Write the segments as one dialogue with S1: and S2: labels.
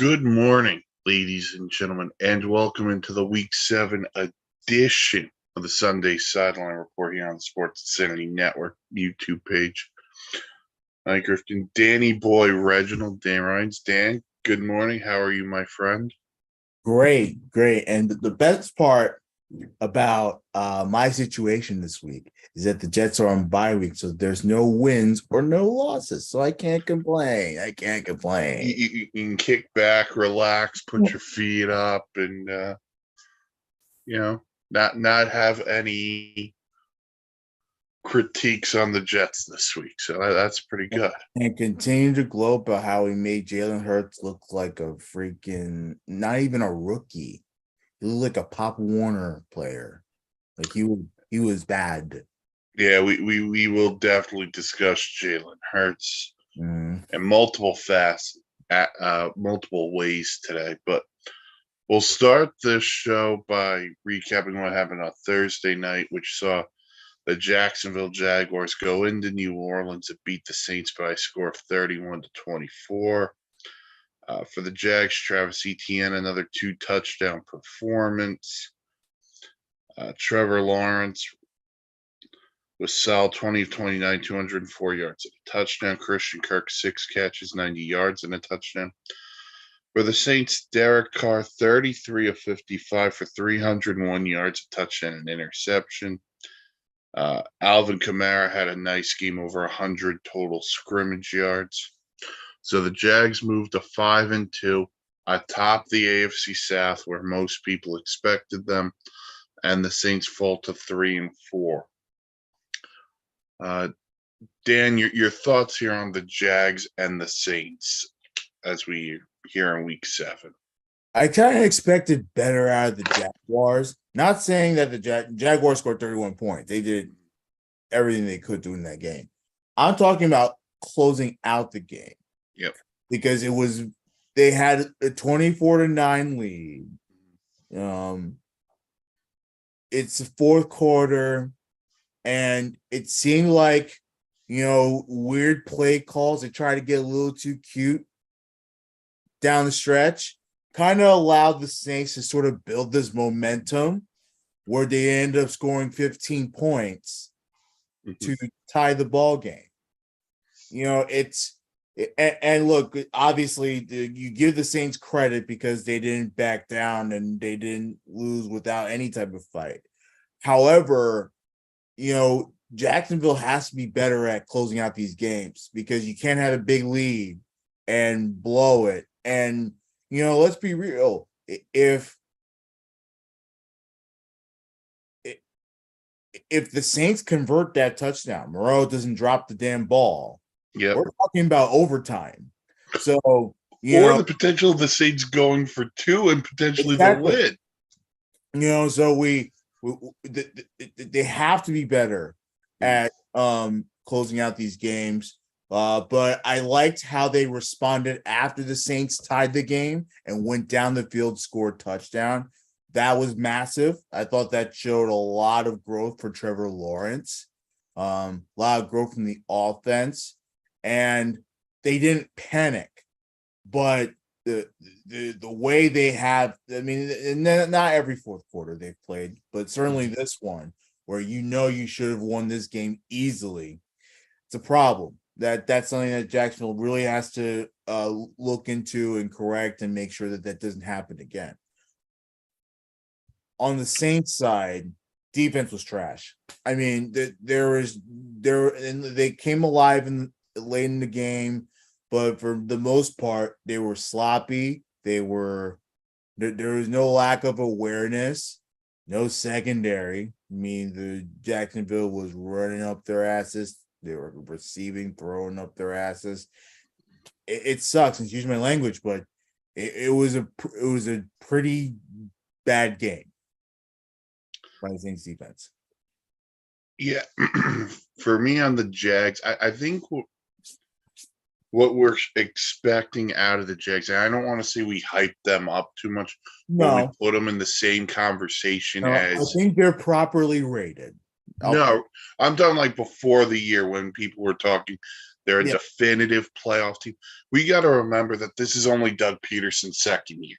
S1: Good morning, ladies and gentlemen, and welcome into the Week 7 edition of the Sunday Sideline Report here on the Sports Insanity Network YouTube page. Hi, Griffin, Danny Boy, Reginald, Dan Rhines. Dan, good morning. How are you, my friend?
S2: Great. And the best part about my situation this week is that the Jets are on bye week, so there's no wins or no losses. So I can't complain.
S1: You can kick back, relax, put your feet up, and not have any critiques on the Jets this week. So that's pretty good.
S2: And continue to gloat about how he made Jalen Hurts look like a freaking, not even a rookie. He looked like a Pop Warner player. Like he was bad.
S1: Yeah, we will definitely discuss Jalen Hurts in multiple multiple ways today. But we'll start this show by recapping what happened on Thursday night, which saw the Jacksonville Jaguars go into New Orleans and beat the Saints by a score of 31-24. For the Jags, Travis Etienne, another 2-touchdown performance. Trevor Lawrence was solid, 20 of 29, 204 yards and a touchdown. Christian Kirk, 6 catches, 90 yards and a touchdown. For the Saints, Derek Carr, 33 of 55 for 301 yards, a touchdown and interception. Alvin Kamara had a nice game, over 100 total scrimmage yards. So the Jags moved to 5-2 atop the AFC South, where most people expected them, and the Saints fall to 3-4. Dan, your thoughts here on the Jags and the Saints as we here in Week 7?
S2: I kind of expected better out of the Jaguars. Not saying that the Jaguars scored 31 points. They did everything they could do in that game. I'm talking about closing out the game.
S1: Yep.
S2: Because they had a 24-9 lead. It's the fourth quarter, and it seemed like, weird play calls. They tried to get a little too cute down the stretch. Kind of allowed the Saints to sort of build this momentum where they end up scoring 15 points to tie the ball game. And look, obviously you give the Saints credit because they didn't back down and they didn't lose without any type of fight. However, Jacksonville has to be better at closing out these games because you can't have a big lead and blow it. And let's be real. If the Saints convert that touchdown, Moreau doesn't drop the damn ball.
S1: Yeah,
S2: we're talking about overtime. So
S1: or the potential of the Saints going for 2 and potentially the win.
S2: So they have to be better at closing out these games. But I liked how they responded after the Saints tied the game and went down the field, scored touchdown. That was massive. I thought that showed a lot of growth for Trevor Lawrence, a lot of growth from the offense, and they didn't panic. But the way they have, not every fourth quarter they've played, but certainly this one, where you should have won this game easily, it's a problem. That's something that Jacksonville really has to look into and correct and make sure that doesn't happen again. On the Saints side, defense was trash. They came alive late in the game, but for the most part, they were sloppy. There was no lack of awareness, no secondary. The Jacksonville was running up their asses. They were receiving, throwing up their asses. It sucks, excuse my language, but it was a pretty bad game by the Saints defense.
S1: Yeah, for me on the Jags, I think what we're expecting out of the Jags, and I don't want to say we hype them up too much, but we put them in the same conversation as.
S2: I think they're properly rated.
S1: No, I'm talking like before the year when people were talking They're a
S2: Yeah.
S1: definitive playoff team. We got to remember that this is only Doug Peterson's second year.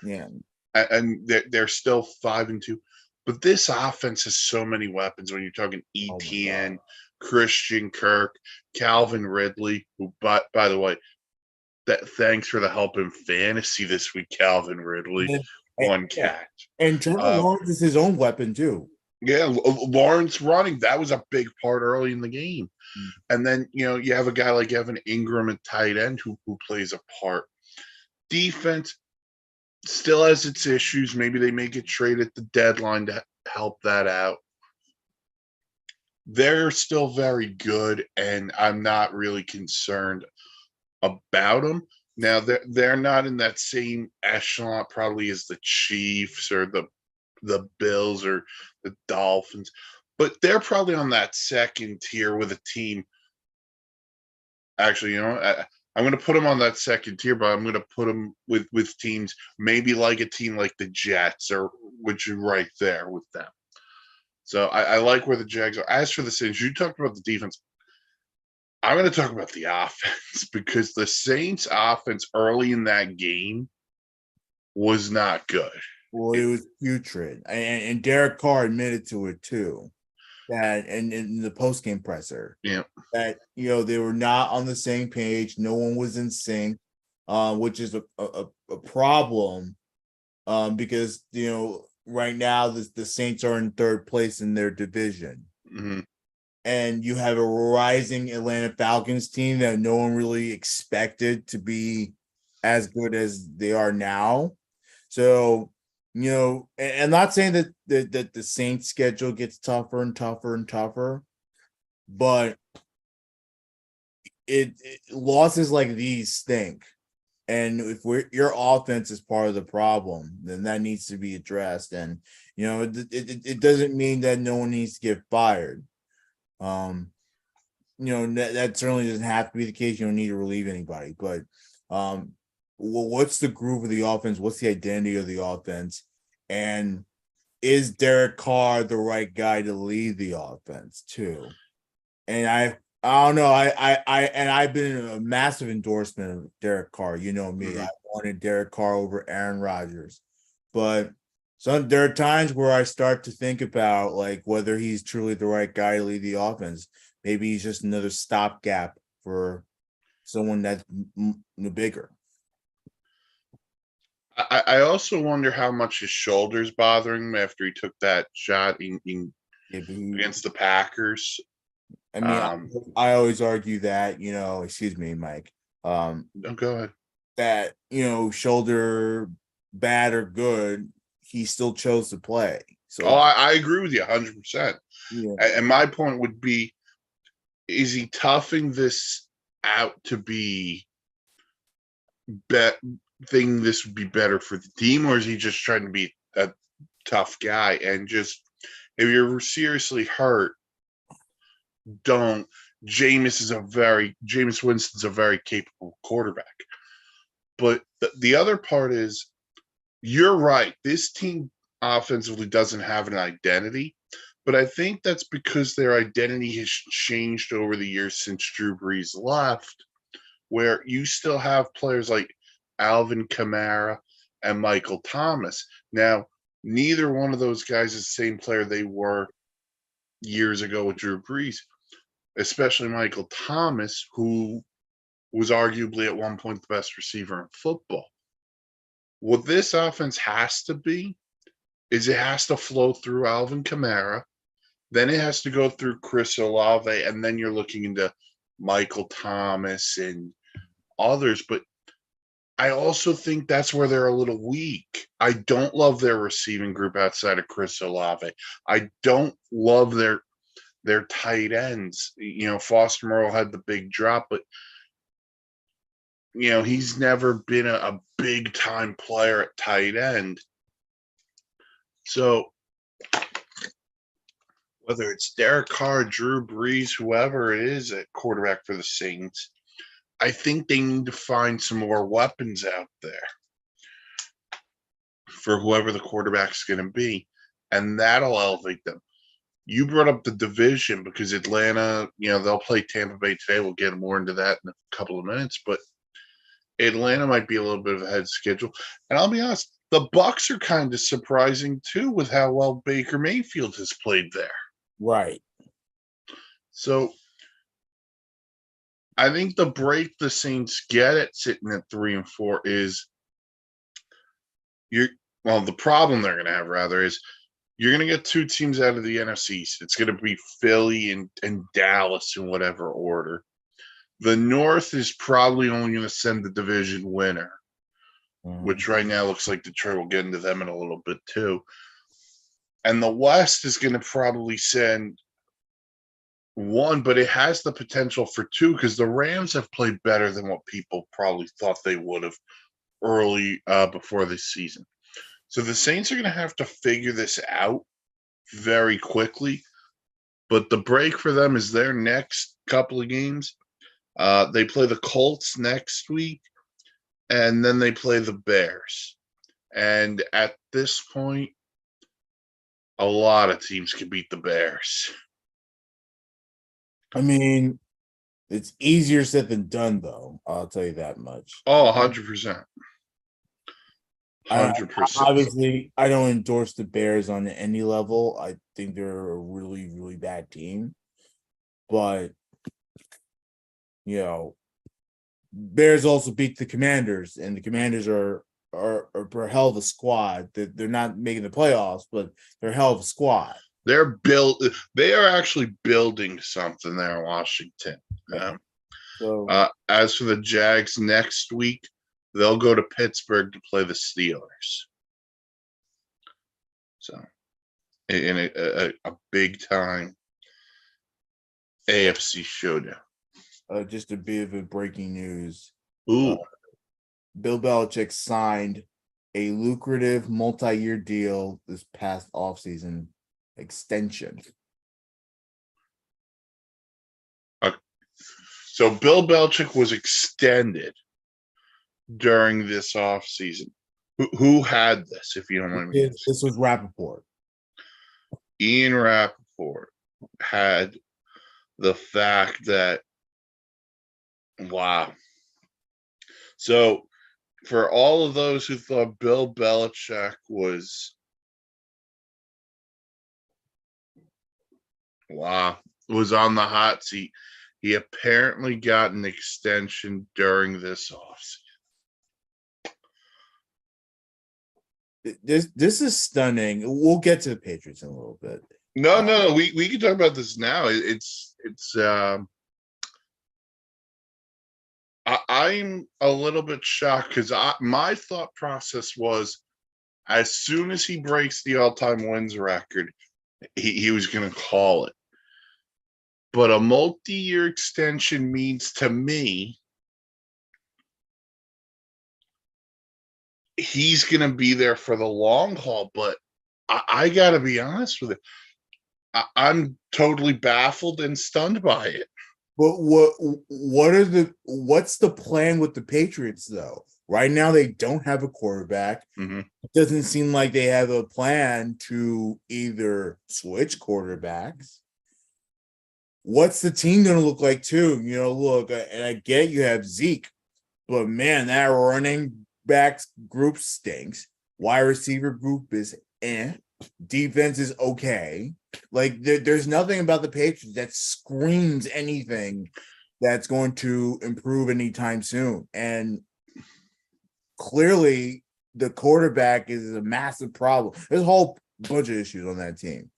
S2: Yeah.
S1: And they're still 5-2. But this offense has so many weapons when you're talking
S2: Oh my
S1: ETN,
S2: God.
S1: Christian Kirk, Calvin Ridley, who, by the way, thanks for the help in fantasy this week, Calvin Ridley. One
S2: Yeah.
S1: catch.
S2: And Trevor Lawrence is his own weapon too.
S1: Yeah, Lawrence running, that was a big part early in the game. And then, you have a guy like Evan Ingram at tight end who plays a part. Defense still has its issues. Maybe they may get traded at the deadline to help that out. They're still very good, and I'm not really concerned about them. Now, they're not in that same echelon probably as the Chiefs or the Bills or the Dolphins, but they're probably on that second tier with a team. Actually, I'm going to put them on that second tier, but I'm going to put them with teams maybe like a team like the Jets, or which are right there with them. So I like where the Jags are. As for the Saints, you talked about the defense. I'm going to talk about the offense because the Saints' offense early in that game was not good.
S2: Well, it was putrid, and Derek Carr admitted to it too. That and in the post game presser,
S1: Yeah,
S2: that they were not on the same page. No one was in sync, which is a problem, because right now the Saints are in third place in their division, and you have a rising Atlanta Falcons team that no one really expected to be as good as they are now. So, and I'm not saying that the Saints schedule gets tougher and tougher and tougher, but it losses like these stink. And if your offense is part of the problem, then that needs to be addressed. And it doesn't mean that no one needs to get fired. That certainly doesn't have to be the case. You don't need to relieve anybody, but what's the groove of the offense? What's the identity of the offense? And is Derek Carr the right guy to lead the offense too? And I don't know. I've been a massive endorsement of Derek Carr. You know me. I wanted Derek Carr over Aaron Rodgers, but there are times where I start to think about like whether he's truly the right guy to lead the offense. Maybe he's just another stopgap for someone that's bigger.
S1: I also wonder how much his shoulder's bothering him after he took that shot against the Packers.
S2: I mean, I always argue that, excuse me, Mike.
S1: No, go ahead.
S2: That, shoulder bad or good, he still chose to play. So
S1: I agree with you 100%.
S2: Yeah.
S1: And my point would be, is he toughing this out to be this would be better for the team, or is he just trying to be a tough guy? And just, if you're seriously hurt, don't. Jameis Winston's a very capable quarterback. But the other part is, you're right. This team offensively doesn't have an identity, but I think that's because their identity has changed over the years since Drew Brees left, where you still have players like Alvin Kamara and Michael Thomas. Now, neither one of those guys is the same player they were years ago with Drew Brees, especially Michael Thomas, who was arguably at one point the best receiver in football. What this offense has to be is it has to flow through Alvin Kamara, then it has to go through Chris Olave, and then you're looking into Michael Thomas and others. But I also think that's where they're a little weak. I don't love their receiving group outside of Chris Olave. I don't love their tight ends. Foster Moreau had the big drop, but he's never been a big time player at tight end. So whether it's Derek Carr, Drew Brees, whoever it is at quarterback for the Saints, I think they need to find some more weapons out there for whoever the quarterback's going to be, and that'll elevate them. you brought up the division because Atlanta, they'll play Tampa Bay today. We'll get more into that in a couple of minutes, but Atlanta might be a little bit of ahead schedule. And I'll be honest, the Bucks are kind of surprising too with how well Baker Mayfield has played there.
S2: Right.
S1: So I think the break the Saints get at sitting at 3-4 is the problem they're going to have rather is you're going to get two teams out of the NFC. It's going to be Philly and Dallas in whatever order. The North is probably only going to send the division winner, which right now looks like Detroit will get into them in a little bit too. And the West is going to probably send one, but it has the potential for two because the Rams have played better than what people probably thought they would have early before this season. So the Saints are going to have to figure this out very quickly. But the break for them is their next couple of games. They play the Colts next week, and then they play the Bears. And at this point, a lot of teams can beat the Bears.
S2: I mean, it's easier said than done, though. I'll tell you that much.
S1: Oh, 100%. 100%.
S2: Obviously, I don't endorse the Bears on any level. I think they're a really, really bad team. But, Bears also beat the Commanders, and the Commanders are a hell of a squad. They're not making the playoffs, but they're a hell of a squad.
S1: They are actually building something there in Washington. As for the Jags next week, they'll go to Pittsburgh to play the Steelers. So, in a big time AFC showdown.
S2: Just a bit of a breaking news.
S1: Ooh.
S2: Bill Belichick signed a lucrative multi-year deal this past offseason extension.
S1: So Bill Belichick was extended during this offseason. Who had this, if you don't mind me asking?
S2: This was Rappaport.
S1: Ian Rappaport had the fact that, wow. So for all of those who thought Bill Belichick was on the hot seat, he apparently got an extension during this offseason.
S2: This is stunning. We'll get to the Patriots in a little bit.
S1: No. We can talk about this now. I'm a little bit shocked because my thought process was as soon as he breaks the all-time wins record, he was going to call it. But a multi-year extension means to me he's going to be there for the long haul. But I got to be honest with it. I'm totally baffled and stunned by it.
S2: But what's the plan with the Patriots though? Right now they don't have a quarterback.
S1: Mm-hmm.
S2: It doesn't seem like they have a plan to either switch quarterbacks. What's the team going to look like too? Look, and I get you have Zeke, but man, that running backs group stinks. Wide receiver group is defense is okay. Like there's nothing about the Patriots that screams anything that's going to improve anytime soon. And clearly the quarterback is a massive problem. There's a whole bunch of issues on that team.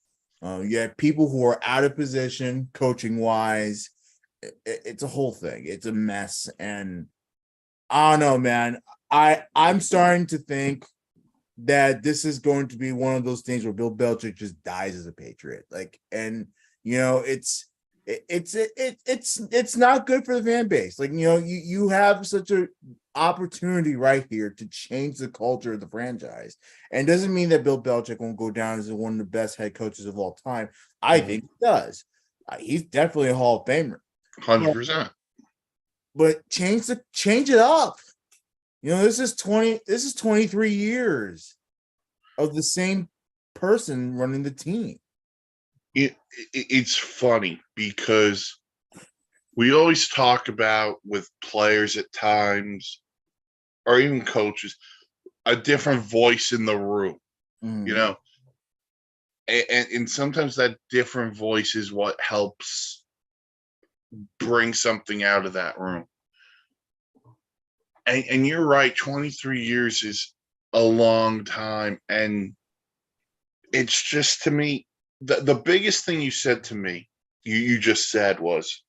S2: You have people who are out of position coaching wise. It's a whole thing. It's a mess. And I don't know, man. I'm starting to think that this is going to be one of those things where Bill Belichick just dies as a Patriot. It's not good for the fan base. You have such an opportunity right here to change the culture of the franchise. And it doesn't mean that Bill Belichick won't go down as one of the best head coaches of all time. I think he does. He's definitely a Hall of Famer.
S1: 100%.
S2: But change it up. This is 23 years of the same person running the team.
S1: It's funny because we always talk about with players at times, or even coaches, a different voice in the room, you know, and sometimes that different voice is what helps bring something out of that room. And you're right, 23 years is a long time, and it's just, to me, the biggest thing you said to me, you just said, was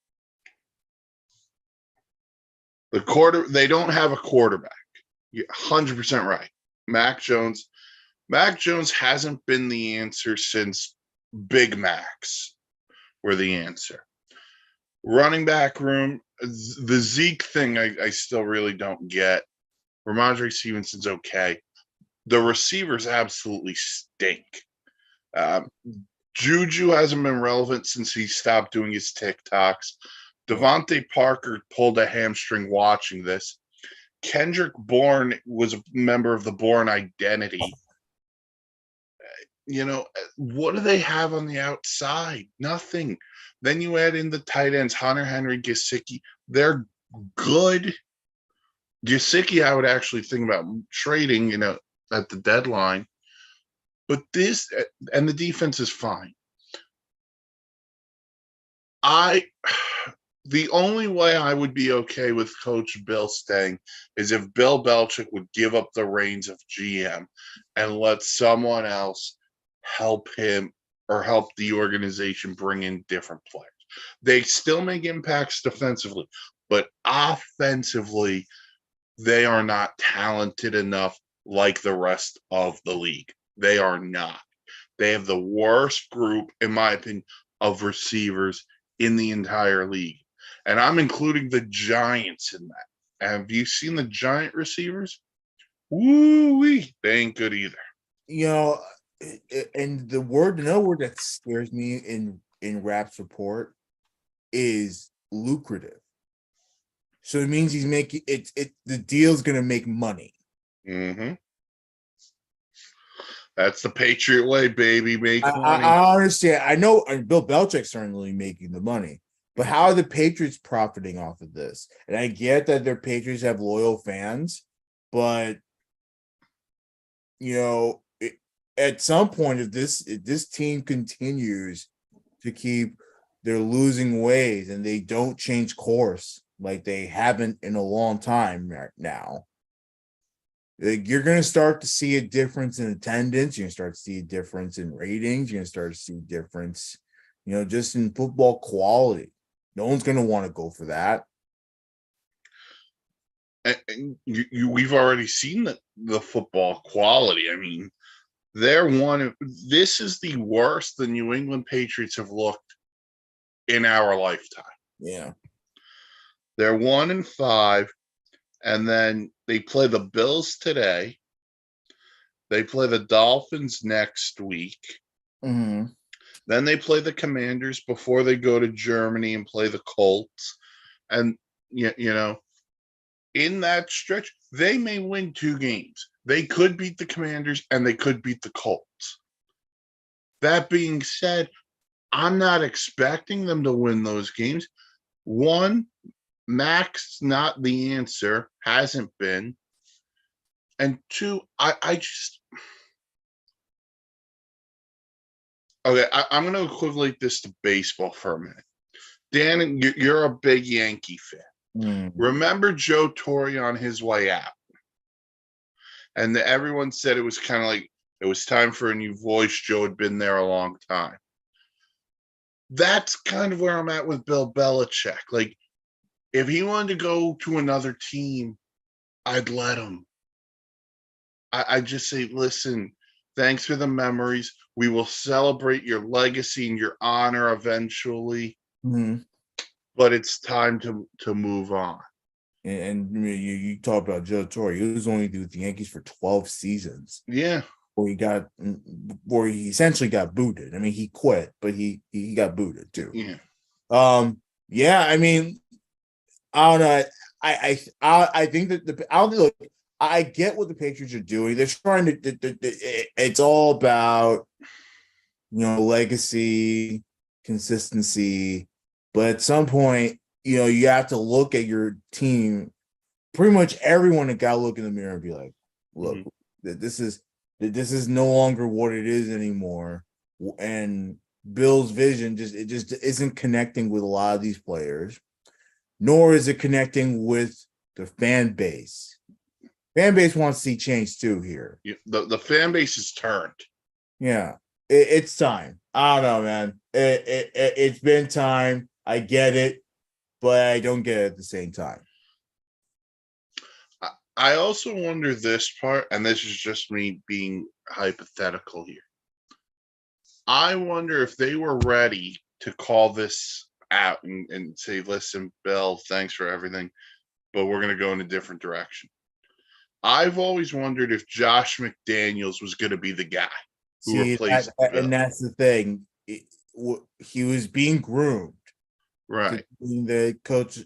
S1: they don't have a quarterback. You're 100% right. Mac Jones hasn't been the answer since Big Macs were the answer. Running back room, the Zeke thing, I still really don't get. Ramondre Stevenson's okay. The receivers absolutely stink. Juju hasn't been relevant since he stopped doing his TikToks. Devontae Parker pulled a hamstring watching this. Kendrick Bourne was a member of the Bourne Identity. What do they have on the outside? Nothing. Then you add in the tight ends, Hunter Henry, Gesicki. They're good. Gesicki, I would actually think about trading, at the deadline. But and the defense is fine. The only way I would be okay with Coach Bill staying is if Bill Belichick would give up the reins of GM and let someone else help him or help the organization bring in different players. They still make impacts defensively, but offensively, they are not talented enough like the rest of the league. They are not. They have the worst group, in my opinion, of receivers in the entire league. And I'm including the Giants in that. Have you seen the Giant receivers? Woo-wee. They ain't good either.
S2: And another word that scares me in Rap's report is lucrative. So it means he's making the deal's gonna make money.
S1: Mm-hmm. That's the Patriot way, baby. Make money.
S2: I understand. I know Bill Belichick's certainly making the money, but how are the Patriots profiting off of this? And I get that their Patriots have loyal fans, but at some point, if this team continues to keep their losing ways and they don't change course like they haven't in a long time right now, you're going to start to see a difference in attendance. You're going to start to see a difference in ratings. You're going to start to see a difference, just in football quality. No one's going to want to go for that.
S1: And we've already seen the football quality. I mean, this is the worst the New England Patriots have looked in our lifetime.
S2: Yeah.
S1: They're 1-5, and then they play the Bills today. They play the Dolphins next week.
S2: Mm-hmm.
S1: Then they play the Commanders before they go to Germany and play the Colts. And, in that stretch, they may win 2 games. They could beat the Commanders and they could beat the Colts. That being said, I'm not expecting them to win those games. 1, Mac's not the answer, hasn't been. And 2, I just... Okay, I'm going to equivalent this to baseball for a minute. Dan, you're a big Yankee fan. Remember Joe Torre on his way out? And everyone said it was kind of like it was time for a new voice. Joe had been there a long time. That's kind of where I'm at with Bill Belichick. Like, if he wanted to go to another team, I'd let him. I just say, listen, thanks for the memories. We will celebrate your legacy and your honor eventually.
S2: Mm-hmm.
S1: But it's time to move on.
S2: And you talk about Joe Torre. He was only with the Yankees for 12 seasons.
S1: Yeah.
S2: Where he essentially got booted. I mean, he quit, but he got booted too.
S1: Yeah.
S2: Yeah. I mean, I don't know. I think that I get what the Patriots are doing. They're trying to. It's all about legacy, consistency. But at some point, you have to look at your team. Pretty much everyone that got to look in the mirror and be like, look, this is no longer what it is anymore. And Bill's vision just isn't connecting with a lot of these players, nor is it connecting with the fan base. Fan base wants to see change too here.
S1: The fan base is turned.
S2: Yeah, it's time. I don't know, man. It's been time. I get it, but I don't get it at the same time.
S1: I also wonder this part, and this is just me being hypothetical here. I wonder if they were ready to call this out and say, listen, Bill, thanks for everything, but we're going to go in a different direction. I've always wondered if Josh McDaniels was going to be the guy who replaced Bill.
S2: And that's the thing. He was being groomed,
S1: right,
S2: to being the coach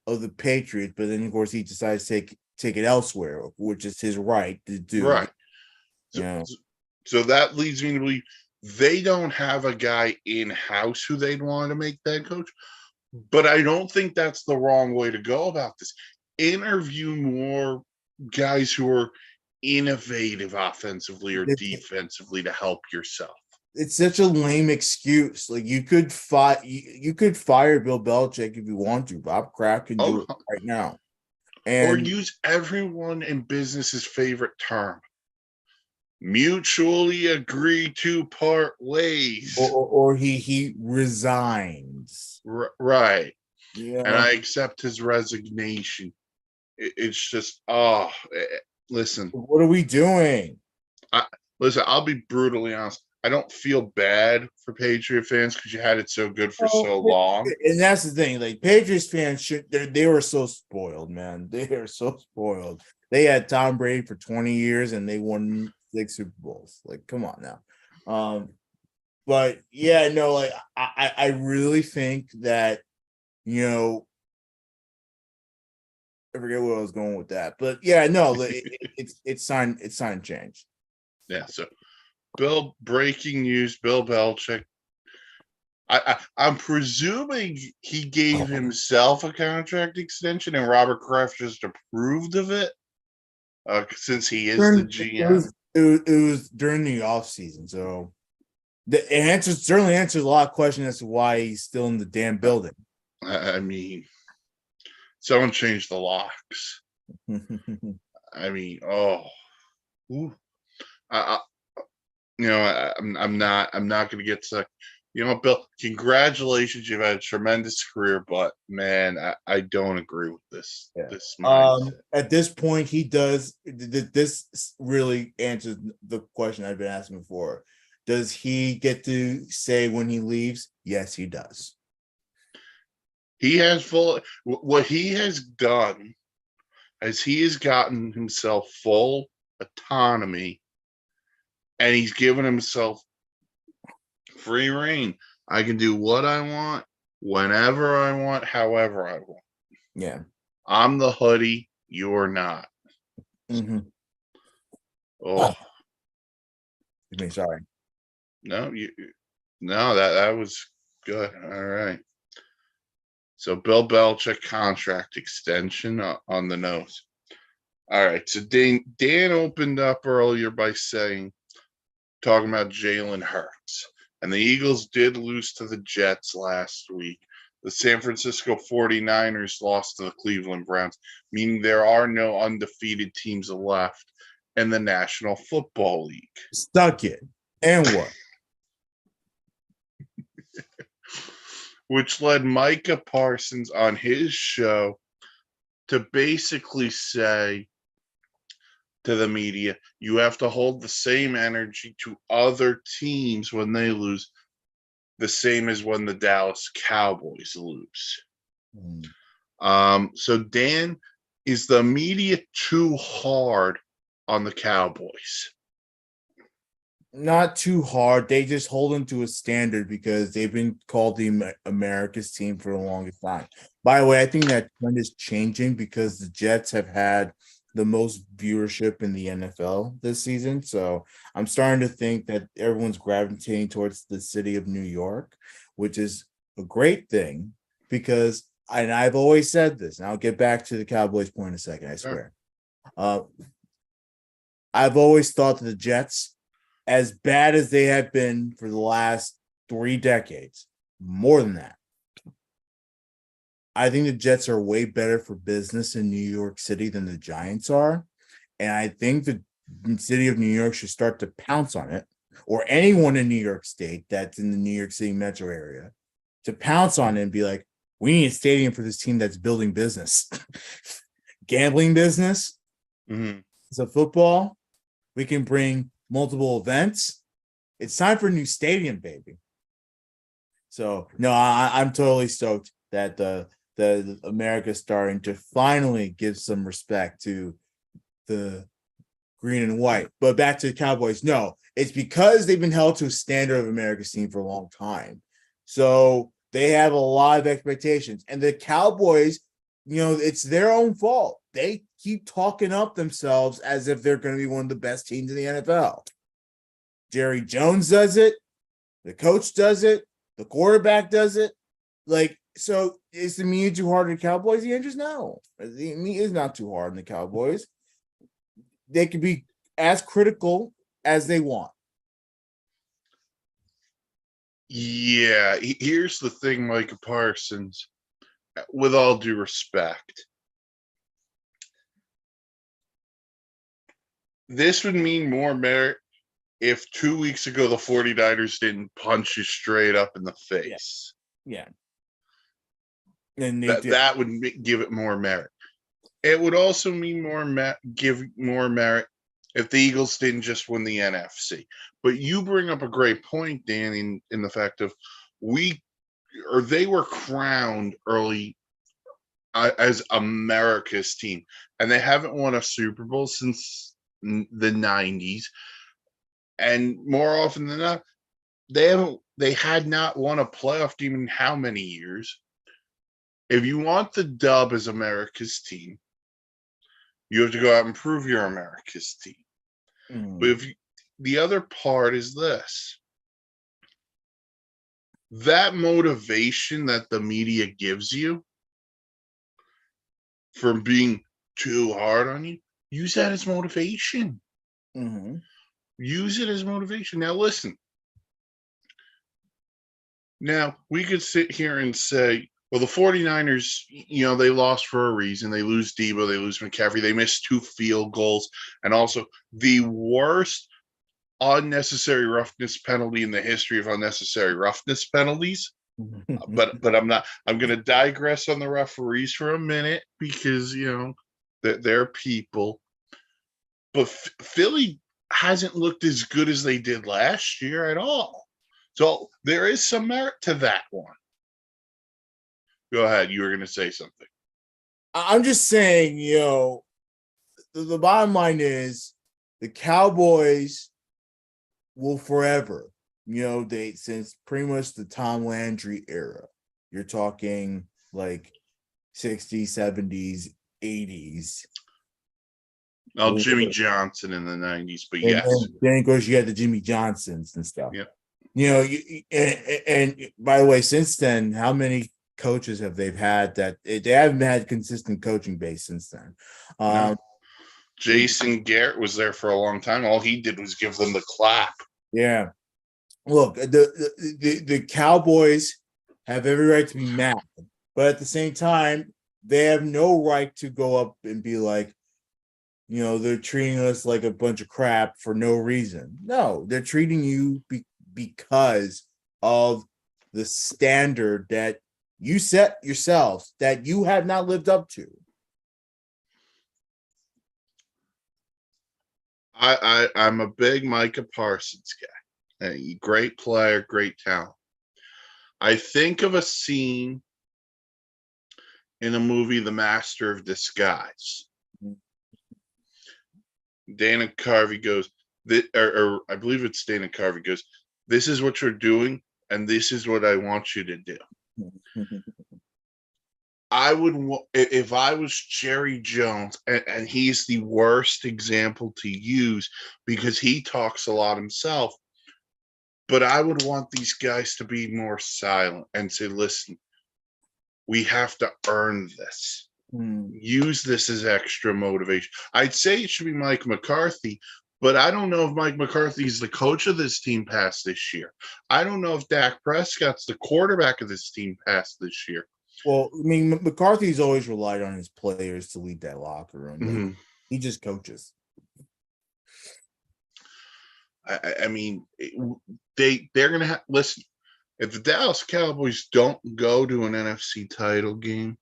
S2: of the Patriots, but then of course he decides to take it elsewhere, which is his right to do.
S1: Right. So that leads me to believe they don't have a guy in-house who they'd want to make that coach. But I don't think that's the wrong way to go about this. Interview more guys who are innovative offensively or defensively to help yourself.
S2: It's such a lame excuse. Like you could fire Bill Belichick if you want to. Bob Kraft can do it right now.
S1: Or use everyone in business's favorite term. Mutually agree to part ways.
S2: Or he resigns.
S1: Right.
S2: Yeah.
S1: And I accept his resignation. It's just, listen.
S2: What are we doing?
S1: Listen, I'll be brutally honest. I don't feel bad for Patriot fans because you had it so good for so long.
S2: And that's the thing. Like, Patriots fans, they were so spoiled, man. They are so spoiled. They had Tom Brady for 20 years and they won 6 Super Bowls. Like, come on now. But yeah, no, like I really think that, I forget where I was going with that. But yeah, no, it's time to change.
S1: Yeah, so breaking news, Bill Belichick. I'm presuming he gave himself a contract extension and Robert Kraft just approved of it, since he is the GM.
S2: It was during the offseason, so it certainly answers a lot of questions as to why he's still in the damn building.
S1: I mean, someone changed the locks. I mean, I'm not going to get stuck. Bill, congratulations. You've had a tremendous career, but man, I don't agree with this.
S2: Yeah.
S1: This mindset.
S2: At this point, he does. This really answers the question I've been asking before. Does he get to say when he leaves? Yes, he does.
S1: He has what he has done as he has gotten himself full autonomy and he's given himself free reign. I can do what I want, whenever I want, however I want.
S2: Yeah.
S1: I'm the hoodie. You're not.
S2: Mm-hmm.
S1: Oh.
S2: Sorry.
S1: No, that was good. All right. So Bill Belichick contract extension on the nose. All right. So Dan opened up earlier by talking about Jalen Hurts. And the Eagles did lose to the Jets last week. The San Francisco 49ers lost to the Cleveland Browns, meaning there are no undefeated teams left in the National Football League.
S2: Stuck it. And what?
S1: Which led Micah Parsons on his show to basically say to the media, you have to hold the same energy to other teams when they lose, the same as when the Dallas Cowboys lose. So Dan, is the media too hard on the Cowboys?
S2: Not too hard. They just hold them to a standard because they've been called the America's team for the longest time. By the way, I think that trend is changing because the Jets have had the most viewership in the NFL this season. So I'm starting to think that everyone's gravitating towards the city of New York, which is a great thing because, and I've always said this, and I'll get back to the Cowboys point in a second, I swear. Uh, I've always thought that the Jets, as bad as they have been for the last 3 decades, more than that, I think the Jets are way better for business in New York City than the Giants are. And I think the city of New York should start to pounce on it, or anyone in New York State that's in the New York City metro area to pounce on it and be like, we need a stadium for this team that's building business, gambling business.
S1: Mm-hmm.
S2: So football, we can bring multiple events. It's time for a new stadium, baby. So no, I'm totally stoked that the America's starting to finally give some respect to the green and white. But back to the Cowboys, no, it's because they've been held to a standard of America's team for a long time. So they have a lot of expectations. And the Cowboys, it's their own fault. They keep talking up themselves as if they're going to be one of the best teams in the NFL. Jerry Jones does it. The coach does it. The quarterback does it. So is the media too hard on the Cowboys? The answer is no. The media is not too hard on the Cowboys. They can be as critical as they want.
S1: Yeah, here's the thing, Micah Parsons. With all due respect, this would mean more merit if 2 weeks ago the 49ers didn't punch you straight up in the face.
S2: Yeah. And
S1: that would give it more merit. It would also mean give more merit if the Eagles didn't just win the NFC. But you bring up a great point, Dan, in the fact of they were crowned early as America's team, and they haven't won a Super Bowl since the 90s. And more often than not, they had not won a playoff game in how many years? If you want the dub as America's team, you have to go out and prove you're America's team. But the other part is this: that motivation that the media gives you for being too hard on you, use that as motivation.
S2: Mm-hmm.
S1: Use it as motivation. Now, listen. Now, we could sit here and say, well, the 49ers, they lost for a reason. They lose Debo, they lose McCaffrey, they missed 2 field goals, and also the worst unnecessary roughness penalty in the history of unnecessary roughness penalties. But I'm going to digress on the referees for a minute because, they're people. But Philly hasn't looked as good as they did last year at all. So there is some merit to that one. Go ahead. You were going to say something.
S2: I'm just saying, the bottom line is the Cowboys will forever, since pretty much the Tom Landry era. You're talking like 60s, 70s, 80s.
S1: Well, Jimmy Johnson in the 90s, but
S2: and
S1: yes.
S2: Then of course you had the Jimmy Johnsons and stuff.
S1: Yeah.
S2: And by the way, since then, how many coaches have they had that they haven't had consistent coaching base since then?
S1: No. Jason Garrett was there for a long time. All he did was give them the clap.
S2: Yeah. Look, the Cowboys have every right to be mad, but at the same time, they have no right to go up and be like, they're treating us like a bunch of crap for no reason. No, they're treating you because of the standard that you set yourself that you have not lived up to.
S1: I'm a big Micah Parsons guy. A great player, great talent. I think of a scene in a movie, The Master of Disguise. Dana Carvey goes, or I believe it's Dana Carvey goes, this is what you're doing, and this is what I want you to do. I would if I was Jerry Jones, and he's the worst example to use because he talks a lot himself. But I would want these guys to be more silent and say, "Listen, we have to earn this. Use this as extra motivation." I'd say it should be Mike McCarthy, but I don't know if Mike McCarthy is the coach of this team past this year. I don't know if Dak Prescott's the quarterback of this team past this year.
S2: Well, I mean, McCarthy's always relied on his players to lead that locker room.
S1: Mm-hmm.
S2: He just coaches.
S1: I mean, they're going to listen. If the Dallas Cowboys don't go to an NFC title game,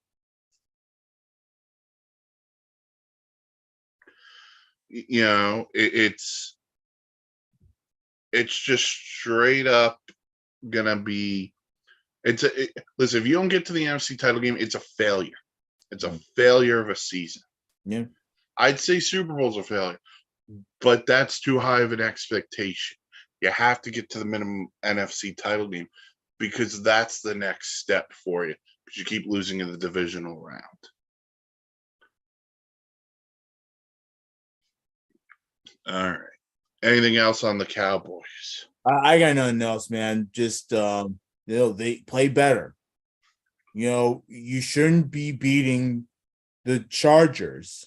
S1: you know, it's just straight up gonna be. Listen. If you don't get to the NFC title game, it's a failure. It's a failure of a season.
S2: Yeah,
S1: I'd say Super Bowl's a failure, but that's too high of an expectation. You have to get to the minimum NFC title game because that's the next step for you. Because you keep losing in the divisional round. All right. Anything else on the Cowboys?
S2: I got nothing else, man. Just they play better. You shouldn't be beating the Chargers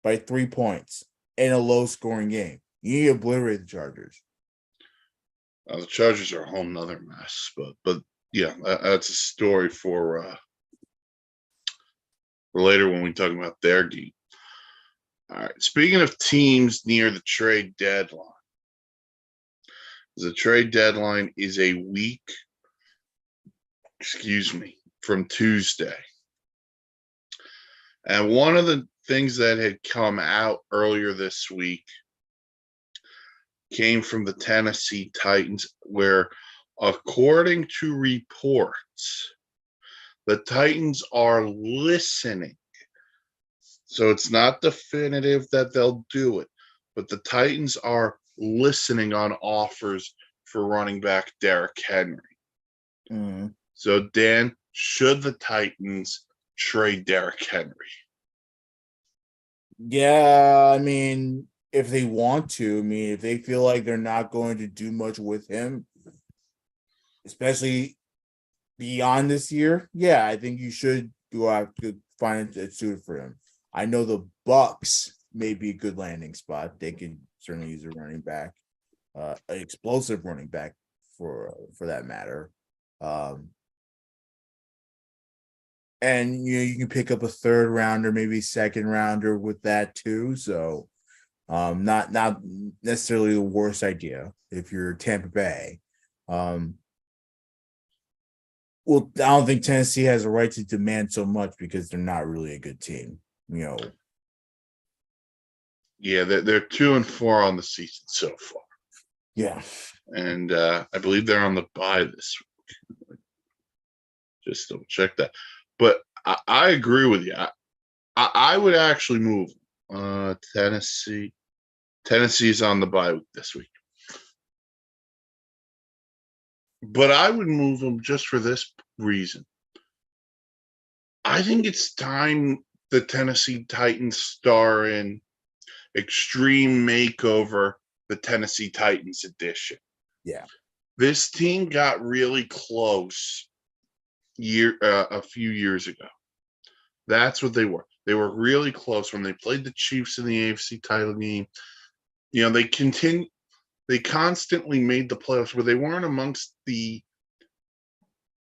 S2: by 3 points in a low-scoring game. You need to obliterate the Chargers.
S1: The Chargers are a whole nother mess, but yeah, that's a story for later when we talk about their game. All right. Speaking of teams near the trade deadline, the trade deadline is a week, from Tuesday. And one of the things that had come out earlier this week came from the Tennessee Titans, where, according to reports, the Titans are listening. So it's not definitive that they'll do it, but the Titans are listening on offers for running back Derrick Henry. So, Dan, should the Titans trade Derrick Henry?
S2: Yeah, I mean, if they want to, if they feel like they're not going to do much with him, especially beyond this year, yeah, I think you should go out to find a suit for him. I know the Bucks may be a good landing spot. They could certainly use a running back, an explosive running back for that matter. And you can pick up a third rounder, maybe second rounder with that too. So not necessarily the worst idea if you're Tampa Bay. Well, I don't think Tennessee has a right to demand so much because they're not really a good team.
S1: Yeah, they're 2-4 on the season so far.
S2: Yeah,
S1: and I believe they're on the bye this week. Just double check that. But I agree with you. I would actually move Tennessee. Tennessee's on the bye week this week. But I would move them just for this reason. I think it's time the Tennessee Titans star in Extreme Makeover, the Tennessee Titans edition.
S2: Yeah.
S1: This team got really close a few years ago. That's what they were. They were really close when they played the Chiefs in the AFC title game. They constantly made the playoffs, but they weren't amongst they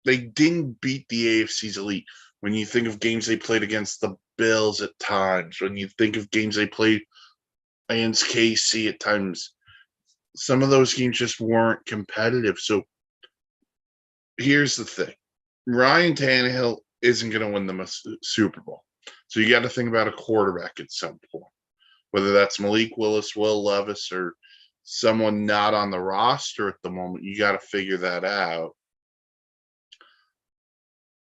S1: didn't beat the AFC's elite. When you think of games they played against the Bills at times, when you think of games they played against KC at times, some of those games just weren't competitive. So here's the thing. Ryan Tannehill isn't going to win the Super Bowl. So you got to think about a quarterback at some point, whether that's Malik Willis, Will Levis, or someone not on the roster at the moment. You got to figure that out.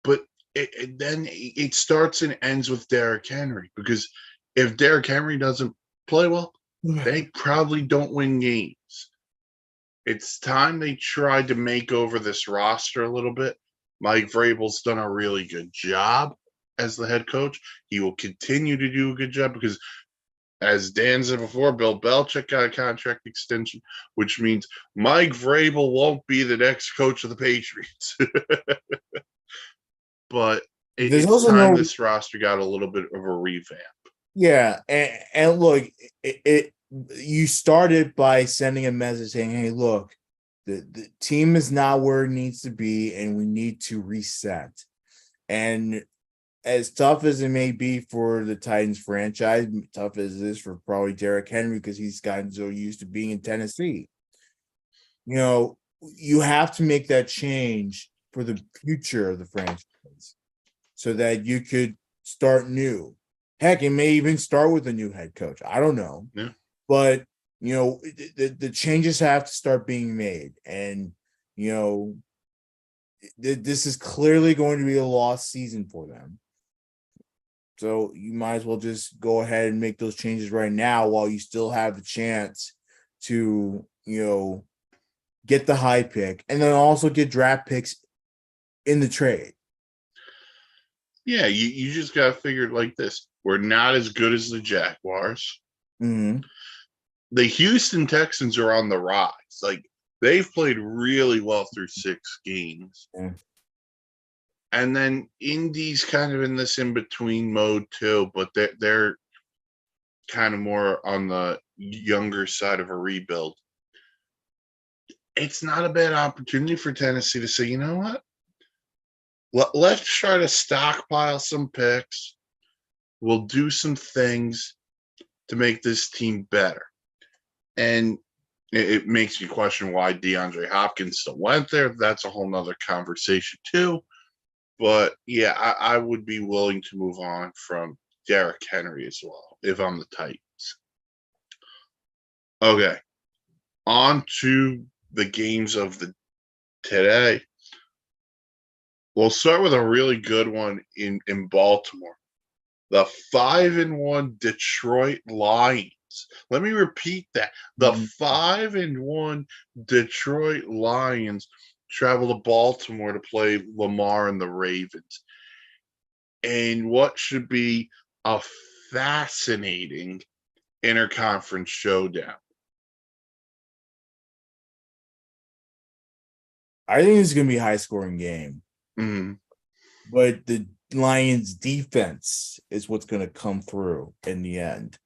S1: But then it starts and ends with Derrick Henry, because if Derrick Henry doesn't play well, they probably don't win games. It's time they tried to make over this roster a little bit. Mike Vrabel's done a really good job. as the head coach. He will continue to do a good job because, as Dan said before, Bill Belichick got a contract extension, which means Mike Vrabel won't be the next coach of the Patriots. But
S2: There's
S1: it's
S2: also
S1: time
S2: no,
S1: this roster got a little bit of a revamp.
S2: yeah, and look, you started by sending a message saying, "Hey, look, the team is not where it needs to be, and we need to reset." And as tough as it may be for the Titans franchise, tough as it is for probably Derrick Henry because he's gotten so used to being in Tennessee. You have to make that change for the future of the franchise so that you could start new. Heck, it may even start with a new head coach. I don't know.
S1: Yeah.
S2: But, the changes have to start being made. And, this is clearly going to be a lost season for them. So you might as well just go ahead and make those changes right now while you still have the chance to, get the high pick and then also get draft picks in the trade.
S1: Yeah, you just got to figure it like this. We're not as good as the Jaguars.
S2: Mm-hmm.
S1: The Houston Texans are on the rise. Like, they've played really well through 6 games.
S2: Yeah.
S1: And then Indy's kind of in this in-between mode too, but they're kind of more on the younger side of a rebuild. It's not a bad opportunity for Tennessee to say, you know what? Let's try to stockpile some picks. We'll do some things to make this team better. And it makes me question why DeAndre Hopkins still went there. That's a whole nother conversation too. But yeah, I would be willing to move on from Derrick Henry as well if I'm the Titans. Okay, on to the games of the today. We'll start with a really good one in Baltimore. The 5-1 Detroit Lions. Let me repeat that. The 5-1 Detroit Lions travel to Baltimore to play Lamar and the Ravens. And what should be a fascinating interconference showdown.
S2: I think it's going to be a high scoring game.
S1: Mm-hmm.
S2: But the Lions defense is what's going to come through in the end.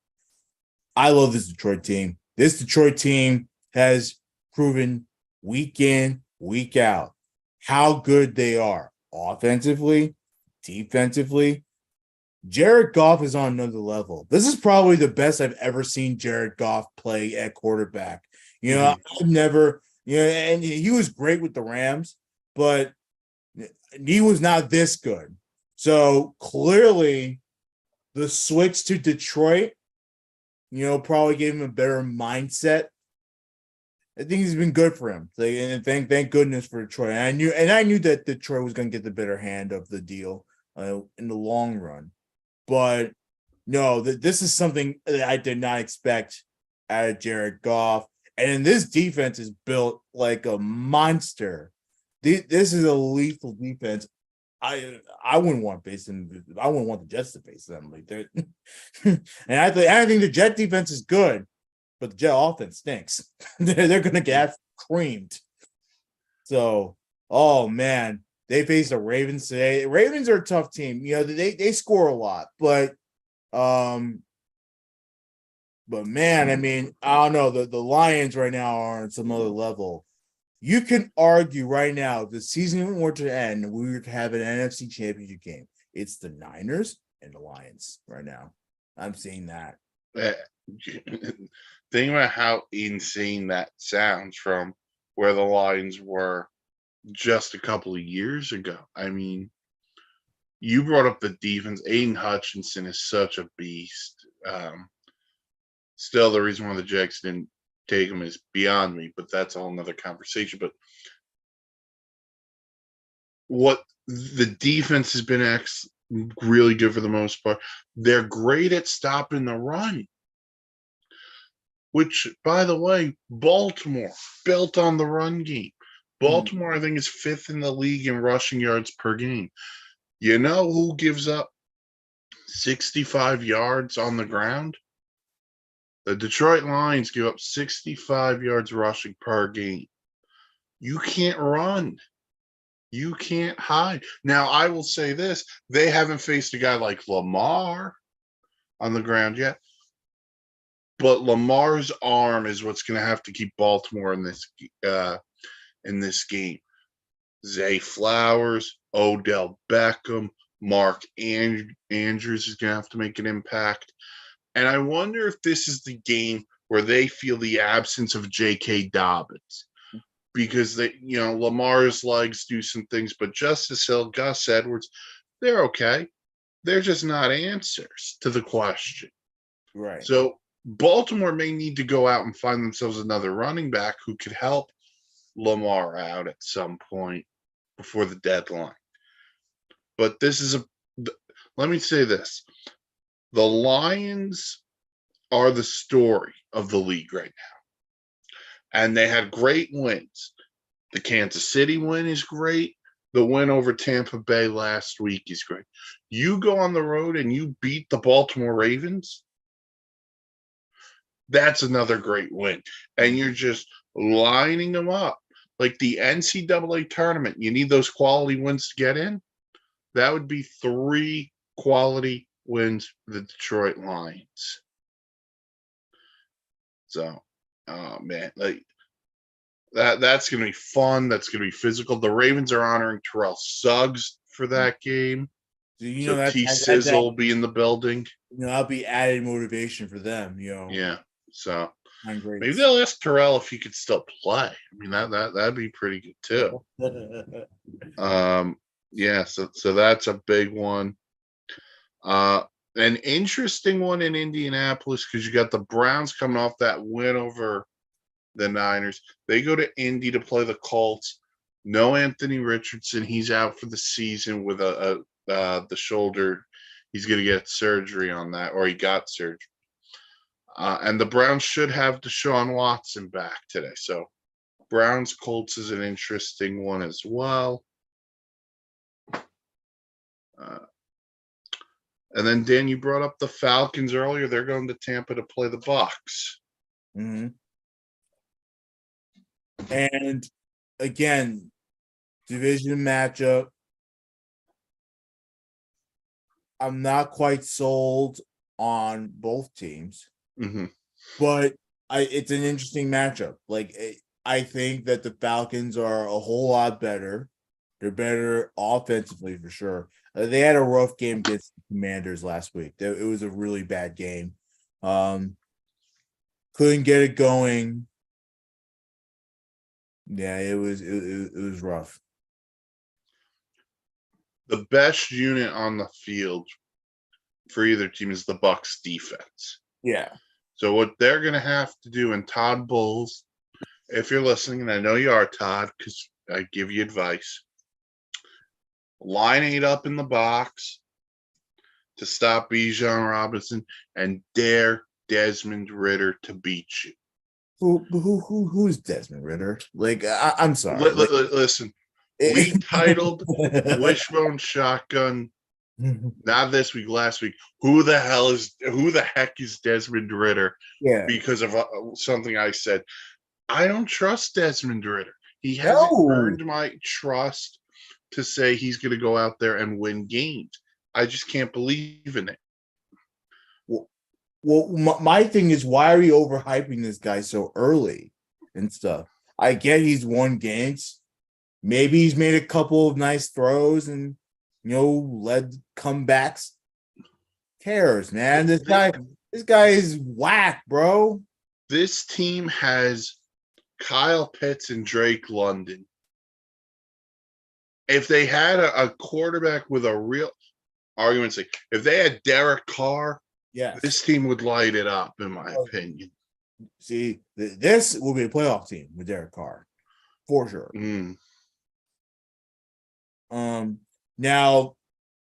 S2: I love this Detroit team. This Detroit team has proven week in, week out how good they are offensively, defensively. Jared Goff is on another level. This is probably the best I've ever seen Jared Goff play at quarterback. I've never, and he was great with the Rams, but he was not this good. So clearly the switch to Detroit, probably gave him a better mindset. I think he's been good for him. And thank goodness for Detroit. And I knew that Detroit was going to get the better hand of the deal in the long run. But no, this is something that I did not expect out of Jared Goff. And this defense is built like a monster. This is a lethal defense. I wouldn't want I wouldn't want the Jets to face them like that. And I think the Jet defense is good, but the Jet offense stinks. They're gonna get creamed. So, oh man, they face the Ravens today. Ravens are a tough team. They score a lot, but man, I mean, I don't know. The Lions right now are on some other level. You can argue right now, if the season were to end, we would have an NFC Championship game. It's the Niners and the Lions right now. I'm seeing that.
S1: Think about how insane that sounds from where the Lions were just a couple of years ago. I mean, you brought up the defense. Aiden Hutchinson is such a beast. Still, the reason why the Jags didn't take him is beyond me, but that's a whole nother conversation. But what the defense has been really good for the most part. They're great at stopping the run, which, by the way, Baltimore built on the run game. Baltimore, I think, is 5th in the league in rushing yards per game. You know who gives up 65 yards on the ground. The Detroit Lions give up 65 yards rushing per game. You can't run. You can't hide. Now, I will say this. They haven't faced a guy like Lamar on the ground yet. But Lamar's arm is what's going to have to keep Baltimore in this game. Zay Flowers, Odell Beckham, Mark Andrews is going to have to make an impact. And I wonder if this is the game where they feel the absence of J.K. Dobbins. Because Lamar's legs do some things, but Justice Hill, Gus Edwards, they're okay. They're just not answers to the question.
S2: Right.
S1: So Baltimore may need to go out and find themselves another running back who could help Lamar out at some point before the deadline. But let me say this. The Lions are the story of the league right now. And they had great wins. The Kansas City win is great. The win over Tampa Bay last week is great. You go on the road and you beat the Baltimore Ravens. That's another great win. And you're just lining them up. Like the NCAA tournament, you need those quality wins to get in. That would be 3 quality wins for the Detroit Lions. So, oh man, like that's going to be fun. That's going to be physical. The Ravens are honoring Terrell Suggs for that game. So T Sizzle will be in the building.
S2: That'll be added motivation for them.
S1: Yeah. So maybe they'll ask Terrell if he could still play. I mean that'd be pretty good too. Yeah. So that's a big one. An interesting one in Indianapolis because you got the Browns coming off that win over the Niners. They go to Indy to play the Colts. No Anthony Richardson. He's out for the season with the shoulder. He's going to get surgery on that, or he got surgery. And the Browns should have Deshaun Watson back today. So Browns Colts is an interesting one as well. And then Dan, you brought up the Falcons earlier. They're going to Tampa to play the Bucs.
S2: Mm-hmm. And again, division matchup. I'm not quite sold on both teams, but it's an interesting matchup. Like I think that the Falcons are a whole lot better. They're better offensively for sure. They had a rough game against the Commanders last week. It was a really bad game. Couldn't get it going. Yeah, it was rough.
S1: The best unit on the field for either team is the Bucs defense.
S2: Yeah.
S1: So what they're going to have to do, and Todd Bowles, if you're listening, and I know you are, Todd, because I give you advice, line 8 up in the box to stop Bijan Robinson and dare Desmond Ridder to beat you.
S2: Who's Desmond Ridder? Like, I'm sorry.
S1: Listen, we titled Wishbone Shotgun not this week, last week. Who the heck is Desmond Ridder?
S2: Yeah,
S1: because of something I said. I don't trust Desmond Ridder. He hasn't earned my trust to say he's going to go out there and win games. I just can't believe in it.
S2: Well, my thing is, why are you overhyping this guy so early and stuff? I get he's won games. Maybe he's made a couple of nice throws and, led comebacks. Cares, man. This guy is whack, bro.
S1: This team has Kyle Pitts and Drake London. If they had a quarterback with a real argument, like if they had Derek Carr, this team would light it up, in my opinion.
S2: See, this will be a playoff team with Derek Carr, for sure. Now,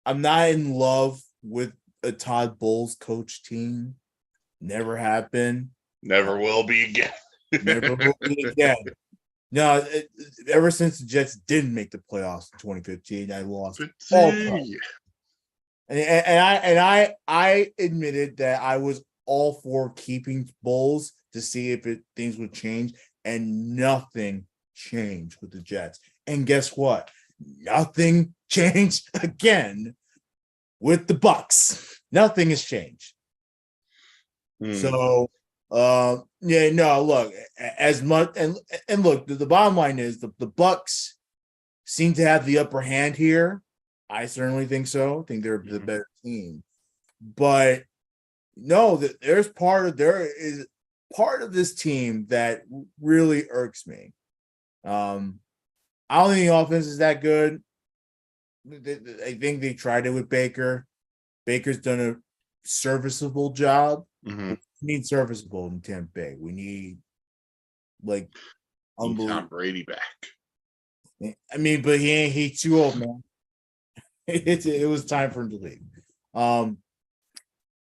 S2: I'm not in love with a Todd Bowles coach team. Never have been.
S1: Never will be again.
S2: Never will be again. No, ever since the Jets didn't make the playoffs in 2015, I lost all trust. And I admitted that I was all for keeping Bulls to see if things would change, and nothing changed with the Jets. And guess what? Nothing changed again with the Bucks. Nothing has changed. So, yeah, no, look, as much and look, the bottom line is the Bucks seem to have the upper hand here. I certainly think so. I think they're the better team, but no, there is part of this team that really irks me. I don't think the offense is that good. I think they tried it with Baker. Baker's done a serviceable job.
S1: Mm-hmm.
S2: We need serviceable in Tampa Bay. We need like
S1: Tom Brady back.
S2: I mean, but he's too old, man. It was time for him to leave.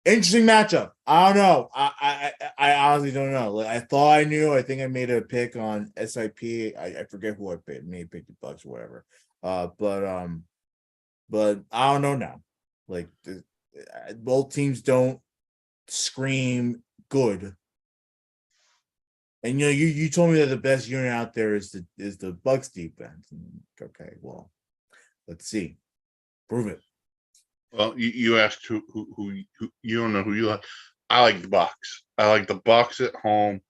S2: Interesting matchup. I don't know. I honestly don't know. Like, I thought I knew. I think I made a pick on SIP. I forget who I picked. Maybe picked the Bucks or whatever. But I don't know now. Like both teams don't scream good. And you told me that the best unit out there is the Bucks defense. Okay, well, let's see. Prove it.
S1: Well, you asked who you don't know who you like. I like the Bucks. I like the Bucks at home.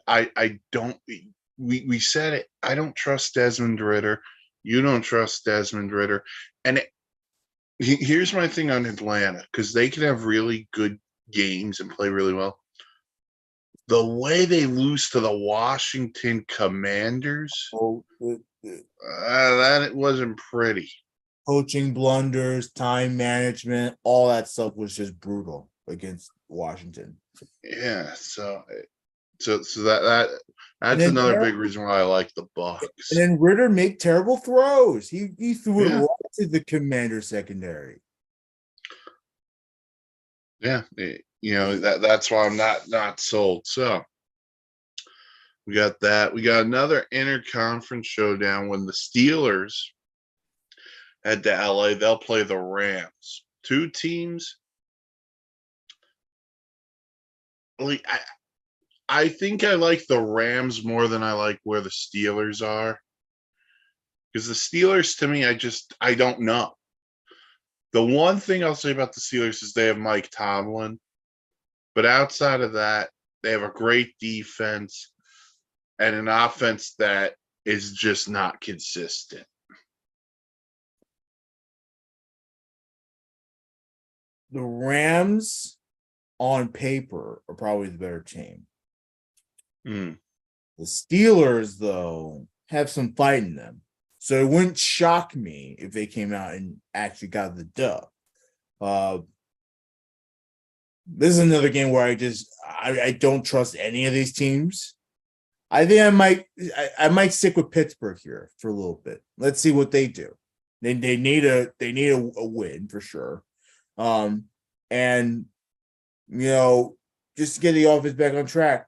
S1: I don't. We said it. I don't trust Desmond Ritter. You don't trust Desmond Ritter. And here's my thing on Atlanta, because they can have really good games and play really well. The way they lose to the Washington Commanders, that it wasn't pretty.
S2: Coaching blunders, time management, all that stuff was just brutal against Washington.
S1: Yeah, so that's another big reason why I like the Bucks.
S2: And then Ritter make terrible throws. He threw it right to the Commander secondary.
S1: Yeah, that's why I'm not sold. So we got that. We got another interconference showdown when the Steelers head to LA. They'll play the Rams. Two teams. Like I think I like the Rams more than I like where the Steelers are. Because the Steelers, to me, I don't know. The one thing I'll say about the Steelers is they have Mike Tomlin. But outside of that, they have a great defense and an offense that is just not consistent.
S2: The Rams, on paper, are probably the better team. The Steelers, though, have some fight in them. So it wouldn't shock me if they came out and actually got the dub. This is another game where I don't trust any of these teams. I think I might stick with Pittsburgh here for a little bit. Let's see what they do. They need a win for sure. And just to get the offense back on track.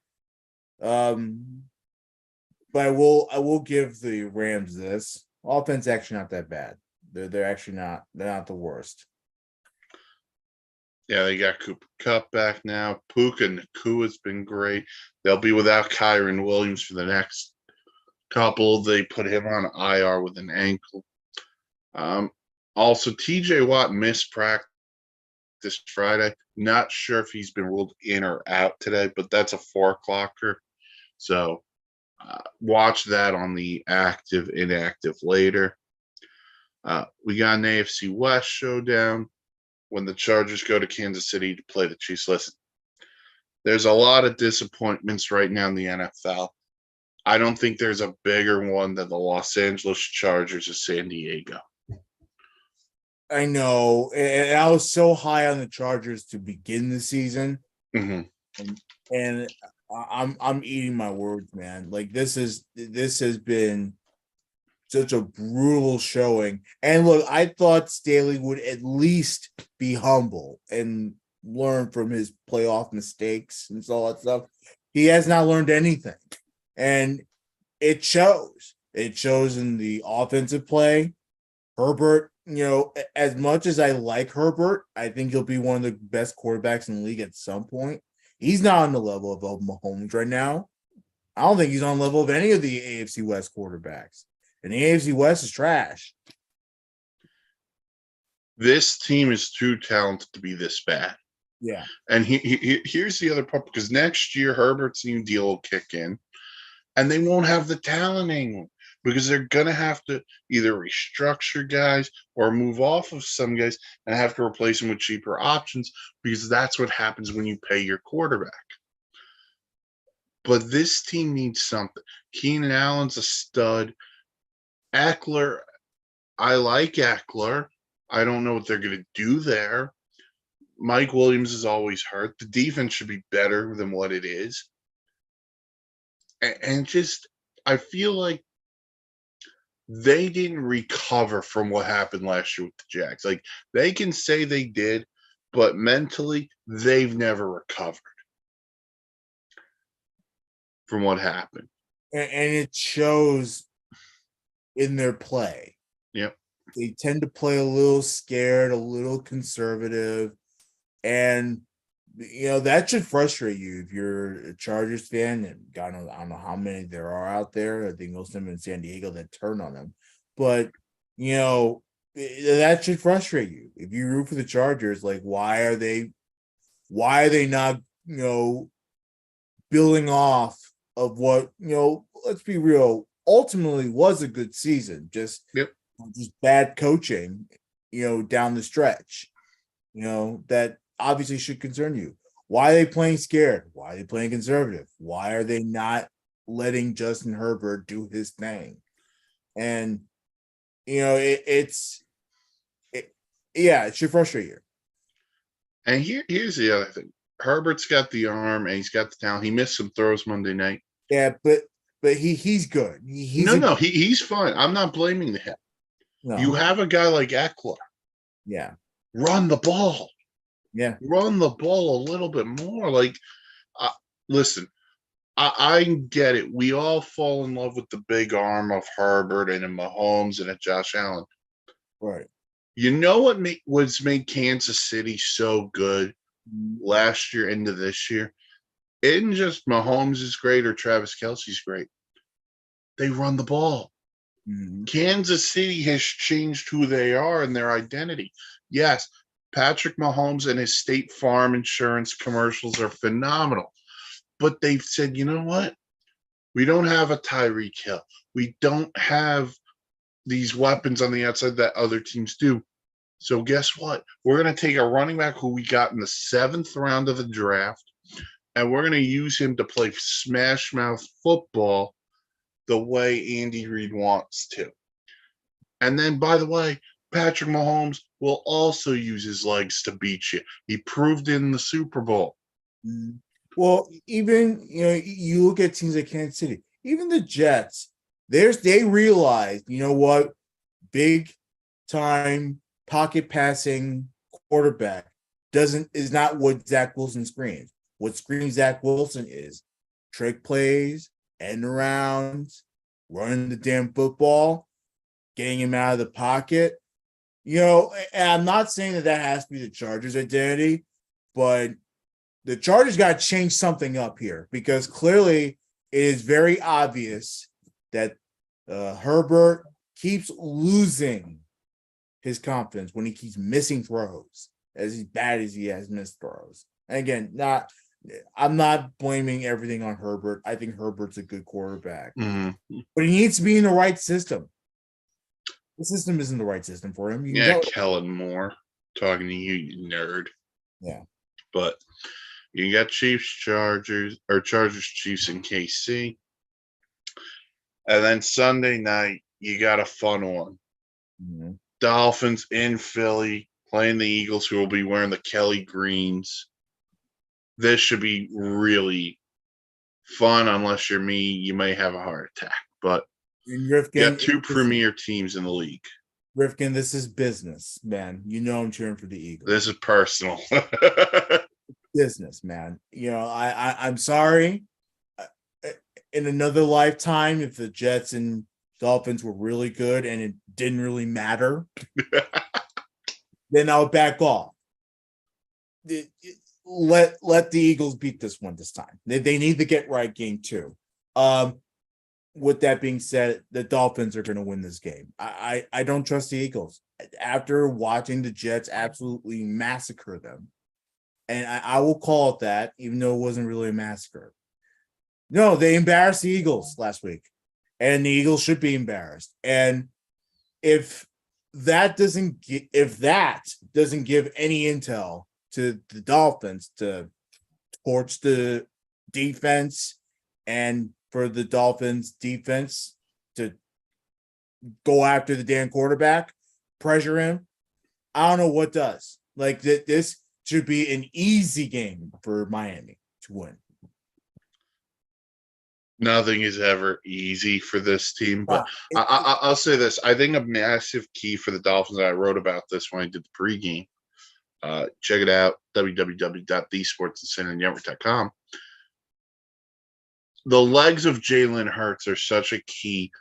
S2: But I will give the Rams this. Offense actually not that bad. They're actually not. They're not the worst.
S1: Yeah, they got Cooper Kupp back now. Puka Nakua's been great. They'll be without Kyron Williams for the next couple. They put him on IR with an ankle. Also, TJ Watt missed practice Friday. Not sure if he's been ruled in or out today, but that's a 4-o'clocker. So watch that on the active, inactive later. We got an AFC West showdown when the Chargers go to Kansas City to play the Chiefs. Listen, there's a lot of disappointments right now in the NFL. I don't think there's a bigger one than the Los Angeles Chargers of San Diego.
S2: I know, and I was so high on the Chargers to begin the season, and I'm eating my words, man. Like this has been such a brutal showing. And look, I thought Staley would at least be humble and learn from his playoff mistakes and all that stuff. He has not learned anything, and it shows. It shows in the offensive play. Herbert as much as I like Herbert, I think he'll be one of the best quarterbacks in the league at some point. He's not on the level of Mahomes right now. I don't think he's on the level of any of the AFC West quarterbacks. And the AFC West is trash.
S1: This team is too talented to be this bad.
S2: Yeah.
S1: And here's the other part, because next year Herbert's new deal will kick in, and they won't have the talent anymore because they're going to have to either restructure guys or move off of some guys and have to replace them with cheaper options, because that's what happens when you pay your quarterback. But this team needs something. Keenan Allen's a stud. Eckler, I like Eckler. I don't know what they're going to do there. Mike Williams is always hurt. The defense should be better than what it is. And just, I feel like they didn't recover from what happened last year with the Jags. Like, they can say they did, but mentally, they've never recovered from what happened.
S2: And it shows in their play.
S1: Yep.
S2: They tend to play a little scared, a little conservative. And, that should frustrate you if you're a Chargers fan. And God knows, I don't know how many there are out there. I think most of them in San Diego that turn on them. But, that should frustrate you. If you root for the Chargers, like, why are they not, building off of what, let's be real, ultimately was a good season. Just bad coaching, down the stretch, that obviously should concern you. Why are they playing scared? Why are they playing conservative? Why are they not letting Justin Herbert do his thing? And, it should frustrate you.
S1: And here's the other thing. Herbert's got the arm and he's got the talent. He missed some throws Monday night.
S2: Yeah, but he's good.
S1: He's fine. I'm not blaming him. No. You have a guy like Eckler.
S2: Yeah.
S1: Run the ball.
S2: Yeah.
S1: Run the ball a little bit more. Like, listen, I get it. We all fall in love with the big arm of Herbert and a Mahomes and a Josh Allen.
S2: Right.
S1: You know what's made Kansas City so good last year into this year? It isn't just Mahomes is great or Travis Kelce's great. They run the ball.
S2: Mm-hmm.
S1: Kansas City has changed who they are and their identity. Yes, Patrick Mahomes and his State Farm insurance commercials are phenomenal. But they've said, you know what? We don't have a Tyreek Hill. We don't have these weapons on the outside that other teams do. So guess what? We're going to take a running back who we got in the 7th round of the draft, and we're going to use him to play smash mouth football the way Andy Reid wants to. And then, by the way, Patrick Mahomes will also use his legs to beat you. He proved it in the Super Bowl.
S2: Well, even, you look at teams like Kansas City, even the Jets, they realized, what, big time pocket passing quarterback is not what Zach Wilson screams. What screams Zach Wilson is trick plays, end arounds, running the damn football, getting him out of the pocket. And I'm not saying that has to be the Chargers' identity, but the Chargers got to change something up here, because clearly it is very obvious that Herbert keeps losing his confidence when he keeps missing throws, as bad as he has missed throws. And again, I'm not blaming everything on Herbert. I think Herbert's a good quarterback, but he needs to be in the right system. The system isn't the right system for him.
S1: Kellen Moore talking to you, you nerd.
S2: Yeah.
S1: But you got Chargers, Chiefs, and KC. And then Sunday night, you got a fun one.
S2: Mm-hmm.
S1: Dolphins in Philly playing the Eagles, who will be wearing the Kelly greens. This should be really fun. Unless you're me, you may have a heart attack. But you got 2 premier teams in the league.
S2: Rifkin, this is business, man. I'm cheering for the Eagles.
S1: This is personal.
S2: Business, man. I'm sorry. In another lifetime, if the Jets and Dolphins were really good and it didn't really matter, then I'll back off. Let the Eagles beat this one this time. They need to get right game 2. With that being said, the Dolphins are going to win this game. I don't trust the Eagles. After watching the Jets absolutely massacre them, and I will call it that, even though it wasn't really a massacre. No, they embarrassed the Eagles last week, and the Eagles should be embarrassed. And if that doesn't give any intel to the Dolphins to torch the defense and for the Dolphins defense to go after the damn quarterback, pressure him, I don't know what does. Like this should be an easy game for Miami to win.
S1: Nothing is ever easy for this team, but I'll say this. I think a massive key for the Dolphins, and I wrote about this when I did the pregame. Check it out, www.thesportsinsanitynetwork.com. The legs of Jalen Hurts are such a key.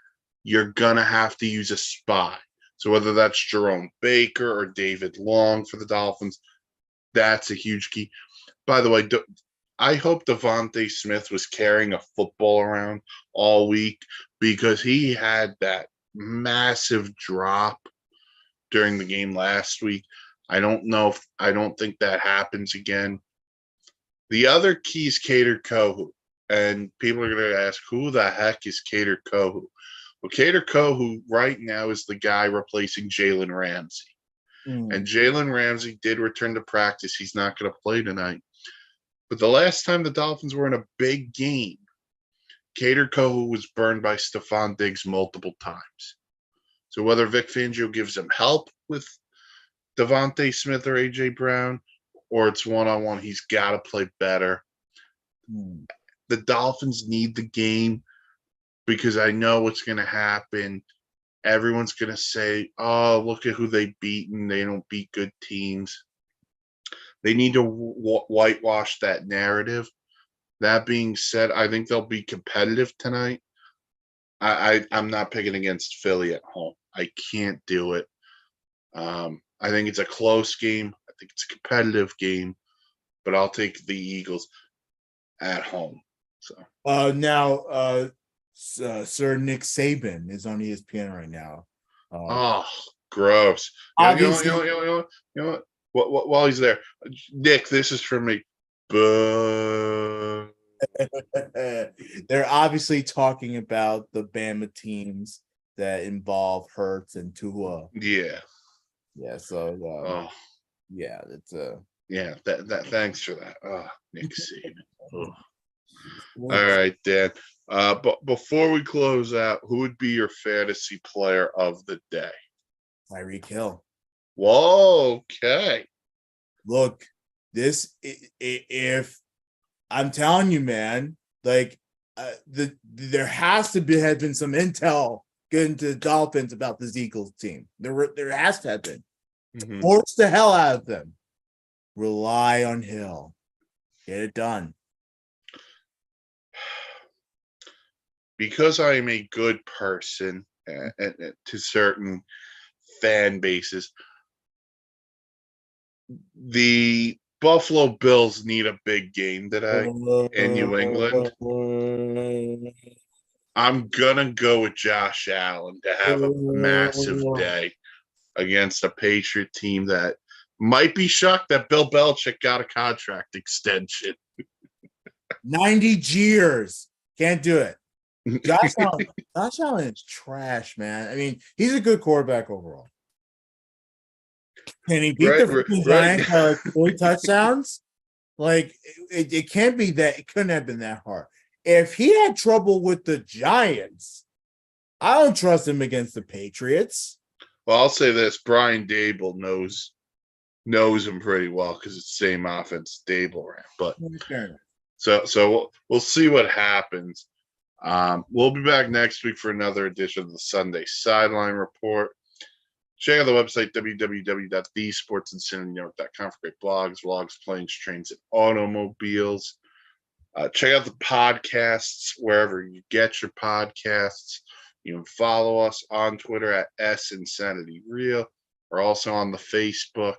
S1: You're going to have to use a spy. So whether that's Jerome Baker or David Long for the Dolphins, that's a huge key. By the way, I hope Devontae Smith was carrying a football around all week because he had that massive drop during the game last week. I don't think that happens again. The other key is Cater Kohu. And people are going to ask, who the heck is Cater Kohu? Well, Cater Kohu right now is the guy replacing Jalen Ramsey. And Jalen Ramsey did return to practice. He's not going to play tonight. But the last time the Dolphins were in a big game, Cater Kohu was burned by Stephon Diggs multiple times. So whether Vic Fangio gives him help with Devontae Smith or A.J. Brown, or it's one-on-one, he's got to play better. The Dolphins need the game because I know what's going to happen. Everyone's going to say, oh, look at who they beaten. They don't beat good teams. They need to whitewash that narrative. That being said, I think they'll be competitive tonight. I'm not picking against Philly at home. I can't do it. I think it's a close game. I think it's a competitive game, but I'll take the Eagles at home. So
S2: now, Sir Nick Saban is on ESPN right now.
S1: Oh, gross!
S2: Obviously,
S1: you know what? While he's there, Nick, this is for me. But
S2: they're obviously talking about the Bama teams that involve Hurts and Tua.
S1: Yeah.
S2: So yeah, it's
S1: yeah. That thanks for that. Oh, Nick Saban. Oh. All right, Dan. But before we close out, who would be your fantasy player of the day?
S2: Tyreek Hill.
S1: Whoa, okay.
S2: Look, if I'm telling you, man, like there has to have been some intel getting to the Dolphins about this Eagles team. There has to have been. Force the hell out of them. Rely on Hill. Get it done.
S1: Because I am a good person to certain fan bases, the Buffalo Bills need a big game today in New England. I'm going to go with Josh Allen to have a massive day against a Patriot team that might be shocked that Bill Belichick got a contract extension.
S2: 90 years. Can't do it. Josh Allen is trash, man. I mean, he's a good quarterback overall. Can he beat the Giants by like 3 touchdowns? Like, it can't be that. It couldn't have been that hard. If he had trouble with the Giants, I don't trust him against the Patriots.
S1: Well, I'll say this: Brian Dable knows him pretty well because it's the same offense Dable ran. But so we'll see what happens. We'll be back next week for another edition of the Sunday Sideline Report. Check out the website, www.thesportsinsanitynetwork.com for great blogs, vlogs, planes, trains, and automobiles. Check out the podcasts wherever you get your podcasts. You can follow us on Twitter at SInsanityReal. We're also on the Facebook.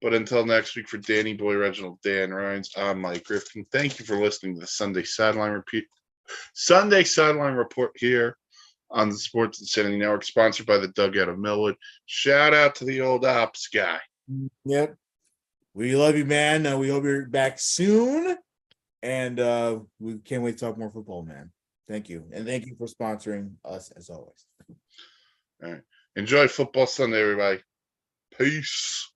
S1: But until next week, for Danny Boy, Reginald, Dan Rhines, I'm Mike Griffin. Thank you for listening to the Sunday Sideline Report here on the Sports Insanity Network, sponsored by the Dugout of Millwood. Shout out to the old ops guy.
S2: Yep. We love you, man. We hope you're back soon. And we can't wait to talk more football, man. Thank you. And thank you for sponsoring us as always.
S1: All right. Enjoy football Sunday, everybody. Peace.